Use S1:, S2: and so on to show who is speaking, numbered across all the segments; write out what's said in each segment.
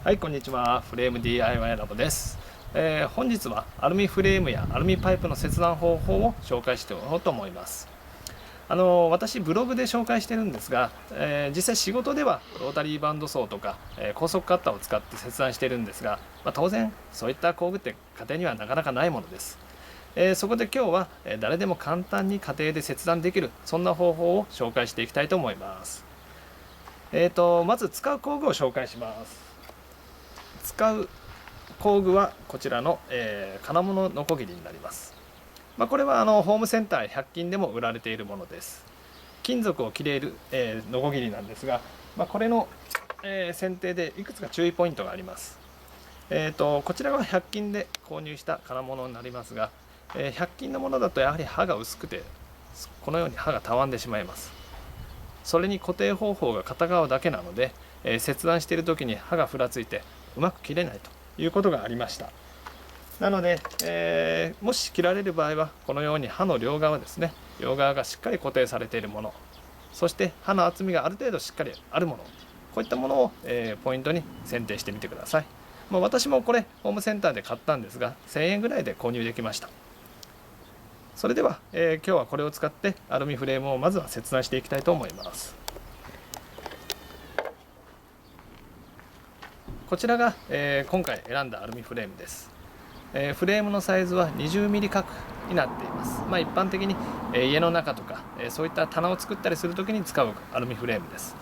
S1: はい、こんにちは。フレーム DIY ラボです。本日はアルミフレームやアルミパイプの切断方法を紹介しておこうと思います。私ブログで紹介してるんですが、実際仕事ではロータリーバンドソーとか、高速カッターを使って切断してるんですが、当然そういった工具って家庭にはなかなかないものです。そこで今日は誰でも簡単に家庭で切断できるそんな方法を紹介していきたいと思います。まず使う工具を紹介します。使う工具はこちらの、金物ノコギリになります。これはホームセンター100均でも売られているものです。金属を切れる、ノコギリなんですが、これの、選定でいくつか注意ポイントがあります。こちらは100均で購入した金物になりますが、100均のものだとやはり刃が薄くてこのように刃がたわんでしまいます。それに固定方法が片側だけなので、切断している時に刃がふらついてうまく切れないということがありました。なので、もし切られる場合はこのように刃の両側ですね、両側がしっかり固定されているもの、そして刃の厚みがある程度しっかりあるもの、こういったものを、ポイントに選定してみてください。私もこれホームセンターで買ったんですが1000円ぐらいで購入できました。それでは、今日はこれを使ってアルミフレームをまずは切断していきたいと思います。こちらが、今回選んだアルミフレームです。フレームのサイズは 20mm 角になっています。一般的に、家の中とか、そういった棚を作ったりするときに使うアルミフレームです。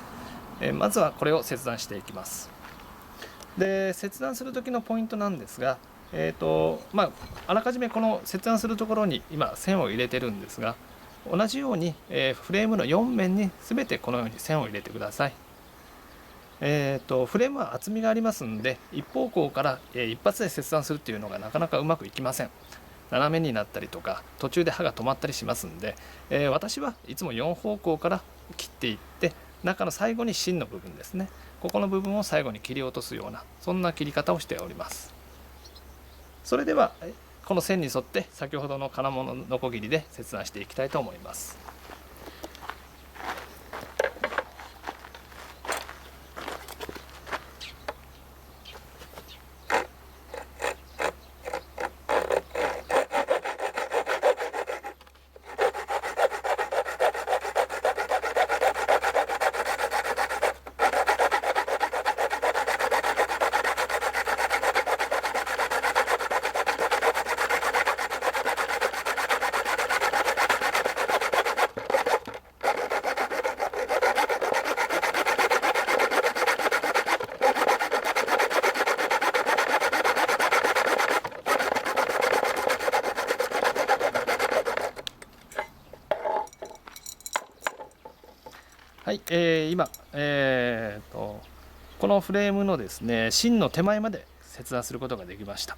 S1: まずはこれを切断していきます。で、切断する時のポイントなんですが、あらかじめこの切断するところに今線を入れてるんですが、同じように、フレームの4面に全てこのように線を入れてください。フレームは厚みがありますので一方向から、一発で切断するっていうのがなかなかうまくいきません。斜めになったりとか途中で刃が止まったりしますので、私はいつも4方向から切っていって中の最後に芯の部分ですね、ここの部分を最後に切り落とすようなそんな切り方をしております。それではこの線に沿って先ほどの金物ノコギリで切断していきたいと思います。はい、今、このフレームのですね芯の手前まで切断することができました。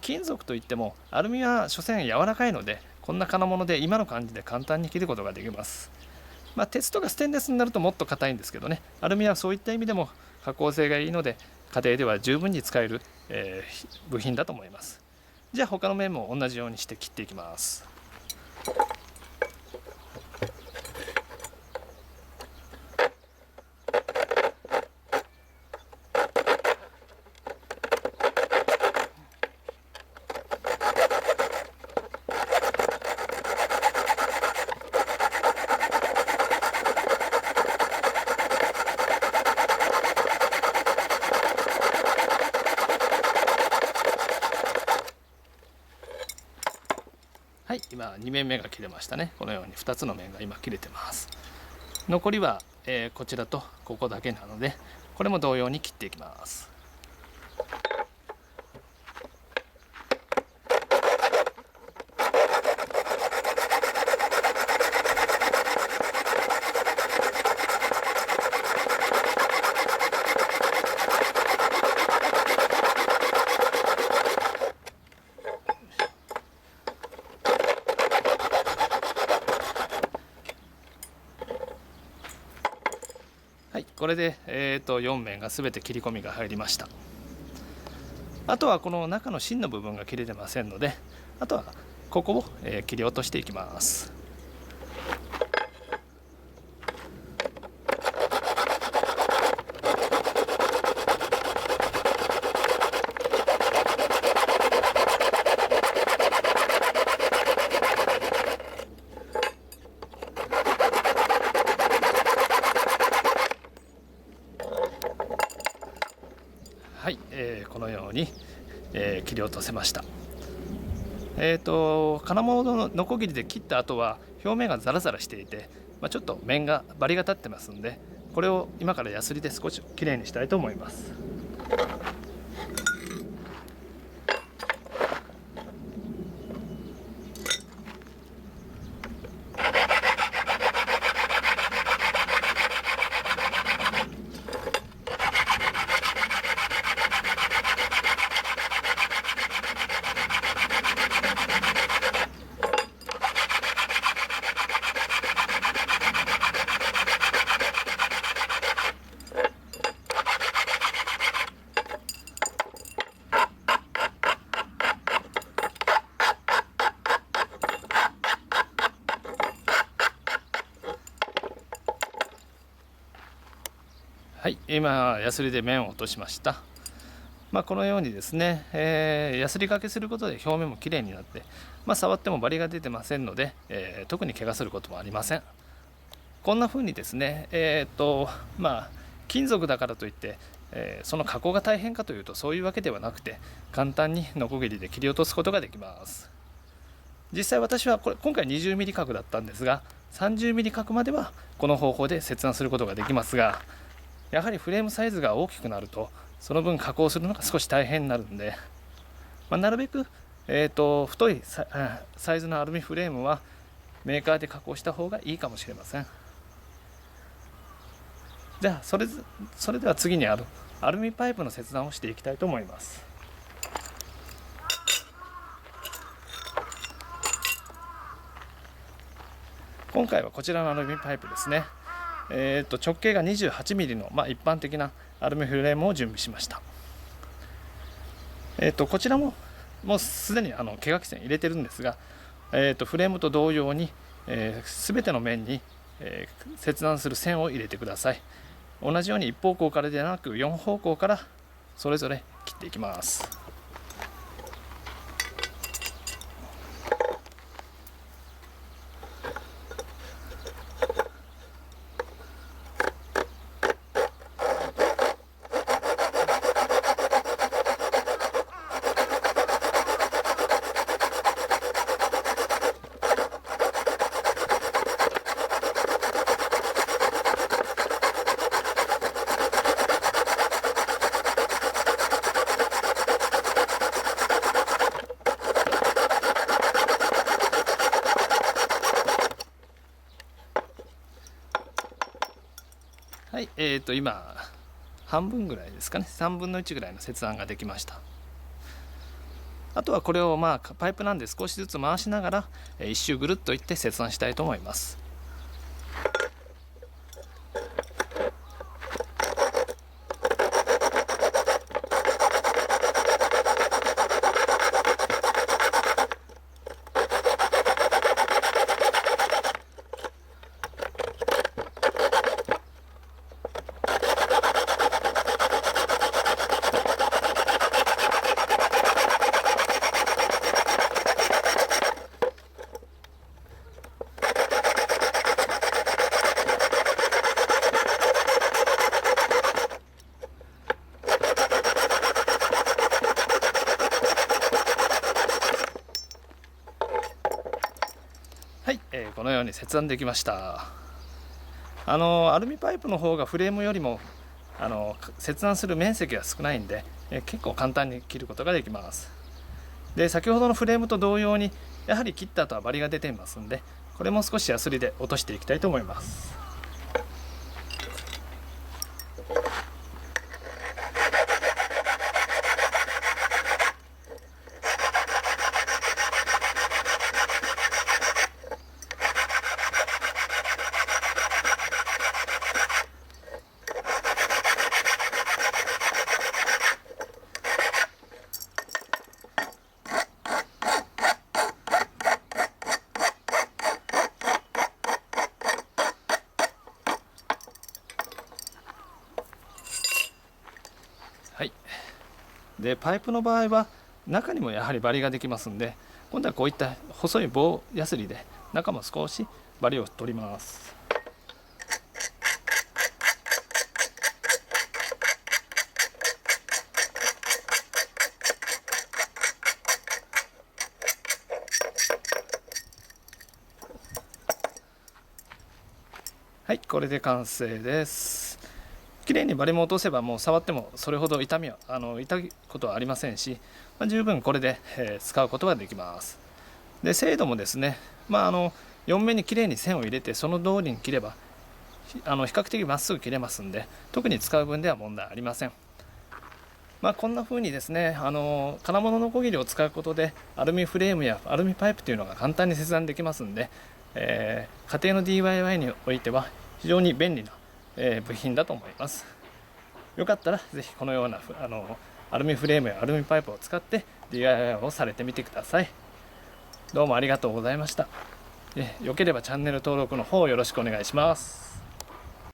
S1: 金属といってもアルミは所詮柔らかいのでこんな金物で今の感じで簡単に切ることができます。鉄とかステンレスになるともっと硬いんですけどね、アルミはそういった意味でも加工性がいいので家庭では十分に使える、部品だと思います。じゃあ他の面も同じようにして切っていきます。はい、今2面目が切れましたね。このように2つの面が今切れてます。残りは、こちらとここだけなのでこれも同様に切っていきます。はい、これで、4面が全て切り込みが入りました。あとはこの中の芯の部分が切れてませんので、あとはここを、切り落としていきます。はい、このように、切り落とせました。金物のノコギリで切った後は表面がザラザラしていて、ちょっと面がバリが立ってますんで、これを今からヤスリで少しきれいにしたいと思います。はい、今ヤスリで面を落としました。このようにですね、ヤスリ掛けすることで表面もきれいになって、触ってもバリが出てませんので、特に怪我することもありません。こんな風にですね、金属だからといって、その加工が大変かというとそういうわけではなくて、簡単にノコギリで切り落とすことができます。実際私は今回 20mm 角だったんですが、 30mm 角まではこの方法で切断することができますが、やはりフレームサイズが大きくなるとその分加工するのが少し大変になるんで、なるべく、太いサイズのアルミフレームはメーカーで加工した方がいいかもしれません。じゃあそれでは次にアルミパイプの切断をしていきたいと思います。今回はこちらのアルミパイプですね。直径が 28mm の、一般的なアルミフレームを準備しました。こちらももうすでに毛書き線入れてるんですが、フレームと同様に、全ての面に、切断する線を入れてください。同じように一方向からではなく4方向からそれぞれ切っていきます。はい、今半分ぐらいですかね、3分の1ぐらいの切断ができました。あとはこれをパイプなんで少しずつ回しながら一周ぐるっといって切断したいと思います。はい、このように切断できました。アルミパイプの方がフレームよりも切断する面積が少ないんで、結構簡単に切ることができます。で、先ほどのフレームと同様にやはり切った後はバリが出ていますんで、これも少しヤスリで落としていきたいと思います。はい、でパイプの場合は中にもやはりバリができますんで、今度はこういった細い棒ヤスリで中も少しバリを取ります。はい、これで完成です。綺麗にバリも落とせばもう触ってもそれほど痛いことはありませんし、十分これで、使うことができます。で精度もですね、4面に綺麗に線を入れてその通りに切れば比較的まっすぐ切れますんで、特に使う分では問題ありません。こんな風にですね、金物のこぎりを使うことでアルミフレームやアルミパイプというのが簡単に切断できますんで、家庭の DIY においては非常に便利な、部品だと思います。よかったらぜひこのようなアルミフレームやアルミパイプを使って DIY をされてみてください。どうもありがとうございました。よければチャンネル登録の方よろしくお願いします。